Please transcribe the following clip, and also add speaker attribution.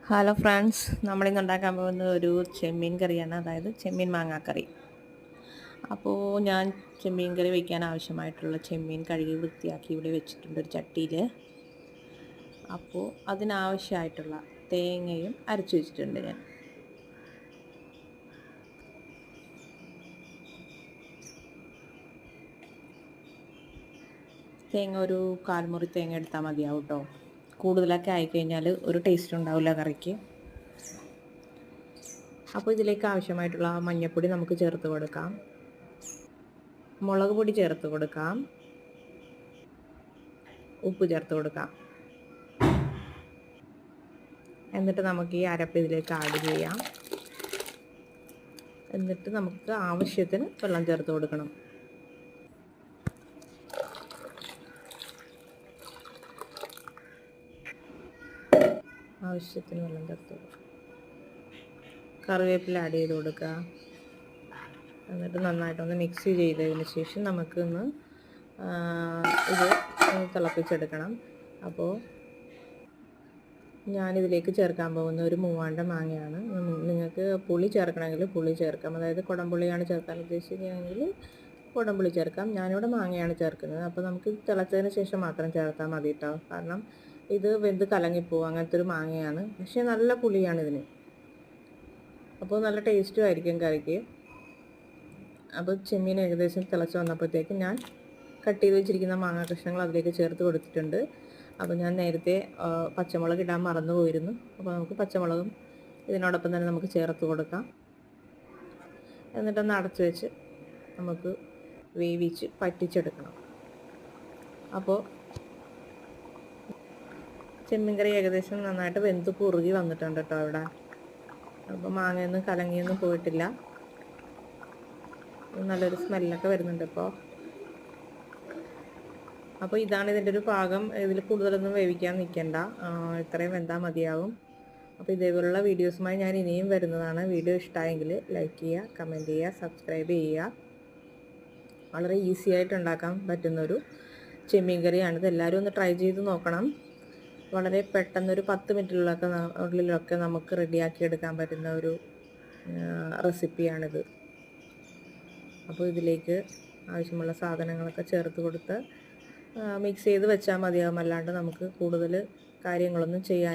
Speaker 1: Hello friends, നമ്മളിന്ന് ഉണ്ടാക്കാൻ പോകുന്നത് ഒരു ചെമ്മീൻ കറിയാണ്, അതായത് ചെമ്മീൻ മാങ്ങാക്കറി. അപ്പോൾ ഞാൻ ചെമ്മീൻ കറി വയ്ക്കാൻ ആവശ്യമായിട്ടുള്ള ചെമ്മീൻ കഴുകി വൃത്തിയാക്കി ഇവിടെ വെച്ചിട്ടുണ്ട് ഒരു ചട്ടിയിൽ. അപ്പോൾ അതിനാവശ്യമായിട്ടുള്ള തേങ്ങയും അരച്ചു വെച്ചിട്ടുണ്ട് ഞാൻ. തേങ്ങ ഒരു കാൽമുറി തേങ്ങ എടുത്താൽ മതിയാവും കേട്ടോ. കൂടുതലൊക്കെ ആയിക്കഴിഞ്ഞാൽ ഒരു ടേസ്റ്റ് ഉണ്ടാവില്ല കറിക്ക്. അപ്പോൾ ഇതിലേക്ക് ആവശ്യമായിട്ടുള്ള മഞ്ഞൾപ്പൊടി നമുക്ക് ചേർത്ത് കൊടുക്കാം, മുളക് പൊടി ചേർത്ത് കൊടുക്കാം, ഉപ്പ് ചേർത്ത് കൊടുക്കാം. എന്നിട്ട് നമുക്ക് ഈ അരപ്പ് ഇതിലേക്ക് ആഡ് ചെയ്യാം. എന്നിട്ട് നമുക്ക് ആവശ്യത്തിന് വെള്ളം ചേർത്ത് കൊടുക്കണം. ആവശ്യത്തിന് വെള്ളം ചേർത്ത് കൊടുക്കുക. കറിവേപ്പില ആഡ് ചെയ്ത് കൊടുക്കുക. എന്നിട്ട് നന്നായിട്ടൊന്ന് മിക്സ് ചെയ്തതിന് ശേഷം നമുക്കൊന്ന് ഇത് തിളപ്പിച്ചെടുക്കണം. അപ്പോൾ ഞാനിതിലേക്ക് ചേർക്കാൻ പോകുന്ന ഒരു മൂവാണ്ട മാങ്ങയാണ്. നിങ്ങൾക്ക് പുളി ചേർക്കണമെങ്കിൽ പുളി ചേർക്കാം, അതായത് കുടംപുളിയാണ് ചേർക്കാൻ ഉദ്ദേശിക്കുന്നതെങ്കിൽ കുടംപുളി ചേർക്കാം. ഞാനിവിടെ മാങ്ങയാണ് ചേർക്കുന്നത്. അപ്പോൾ നമുക്ക് തിളച്ചതിന് ശേഷം മാത്രം ചേർത്താൽ മതി കേട്ടോ, കാരണം ഇത് വെന്ത് കലങ്ങിപ്പോവും, അങ്ങനത്തെ ഒരു മാങ്ങയാണ്. പക്ഷേ നല്ല പുളിയാണ് ഇതിന്, അപ്പോൾ നല്ല ടേസ്റ്റും ആയിരിക്കും കറിക്ക്. അപ്പോൾ ചെമ്മീൻ ഏകദേശം തിളച്ച് വന്നപ്പോഴത്തേക്ക് ഞാൻ കട്ട് ചെയ്ത് വെച്ചിരിക്കുന്ന മാങ്ങ കഷ്ണങ്ങൾ അതിലേക്ക് ചേർത്ത് കൊടുത്തിട്ടുണ്ട്. അപ്പോൾ ഞാൻ നേരത്തെ പച്ചമുളക് ഇടാൻ മറന്നു പോയിരുന്നു. അപ്പോൾ നമുക്ക് പച്ചമുളകും ഇതിനോടൊപ്പം തന്നെ നമുക്ക് ചേർത്ത് കൊടുക്കാം. എന്നിട്ടൊന്ന് അടച്ചു വെച്ച് നമുക്ക് വേവിച്ച് പറ്റിച്ചെടുക്കണം. അപ്പോൾ ചെമ്മീൻ കറി ഏകദേശം നന്നായിട്ട് വെന്ത് കുറുകി വന്നിട്ടുണ്ട് കേട്ടോ ഇവിടെ. അപ്പോൾ മാങ്ങയൊന്നും കലങ്ങിയൊന്നും പോയിട്ടില്ല, നല്ലൊരു സ്മെല്ലൊക്കെ വരുന്നുണ്ട് ഇപ്പോൾ. അപ്പോൾ ഇതാണ് ഇതിൻ്റെ ഒരു പാകം. ഇതിൽ കൂടുതലൊന്നും വേവിക്കാൻ നിൽക്കണ്ട, ഇത്രയും വെന്താൽ മതിയാവും. അപ്പോൾ ഇതേപോലുള്ള വീഡിയോസുമായി ഞാൻ ഇനിയും വരുന്നതാണ്. വീഡിയോ ഇഷ്ടമായെങ്കിൽ ലൈക്ക് ചെയ്യുക, കമൻറ്റ് ചെയ്യുക, സബ്സ്ക്രൈബ് ചെയ്യുക. വളരെ ഈസി ആയിട്ട് ഉണ്ടാക്കാൻ പറ്റുന്നൊരു ചെമ്മീൻ കറിയാണിത്. എല്ലാവരും ഒന്ന് ട്രൈ ചെയ്ത് നോക്കണം. വളരെ പെട്ടെന്നൊരു 10 മിനിറ്റിലൊക്കെ നമുക്ക് റെഡിയാക്കി എടുക്കാൻ പറ്റുന്ന ഒരു റെസിപ്പിയാണിത്. അപ്പോൾ ഇതിലേക്ക് ആവശ്യമുള്ള സാധനങ്ങളൊക്കെ ചേർത്ത് കൊടുത്ത് മിക്സ് ചെയ്ത് വെച്ചാൽ മതിയാകും. അല്ലാണ്ട് നമുക്ക് കൂടുതൽ കാര്യങ്ങളൊന്നും ചെയ്യാൻ